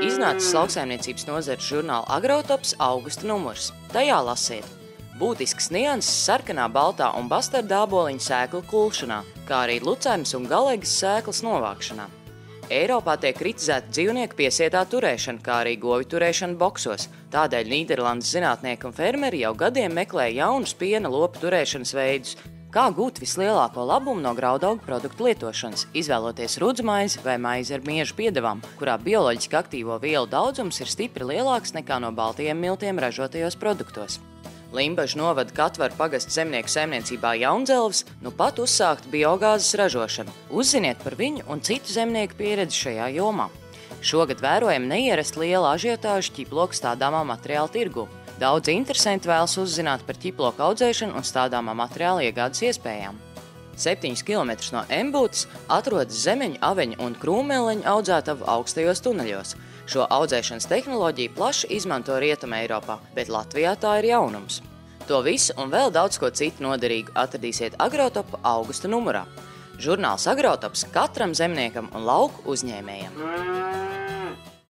Iznācis lauksaimniecības nozares žurnāla Agrotops augusta numurs. Tajā lasiet: būtisks nianses sarkanā, baltā un bastarda āboliņu sēklu kulšanā, kā arī lucēnas un galēgas sēklas novākšanā. Eiropā tiek kritizēta dzīvnieku piesietā turēšana, kā arī govju turēšana boksos. Tādēļ Nīderlandes zinātnieki un fermeri jau gadiem meklē jaunus piena lopu turēšanas veidus. Kā gūt vislielāko labumu no graudaugu produktu lietošanas, izvēloties rudzmaizi vai maizi ar miežu piedevām, kurā bioloģiski aktīvo vielu daudzums ir stipri lielāks nekā no baltajiem miltiem ražotajos produktos. Limbažu novada Katvaru pagasta zemnieku saimniecībā Jaundzelvis nu pat uzsākt biogāzes ražošanu. Uzziniet par viņu un citu zemnieku pieredzi šajā jomā. Šogad vērojam neierasti liela ažiotāža ķiploku stādāmā materiāla tirgu. Daudz interesanti vēlas uzzināt par ķiploku audzēšanu un stādāmā materiāla iegādes iespējām. 7 km no Embūtes atrodas zemeņu, aveņu un krūmeleņu audzētavu augstajos tuneļos. Šo audzēšanas tehnoloģiju plaši izmanto Rietuma Eiropā, bet Latvijā tā ir jaunums. To visu un vēl daudz ko citu noderīgu atradīsiet Agrotopa augusta numurā. Žurnāls Agrotops katram zemniekam un lauku uzņēmējam.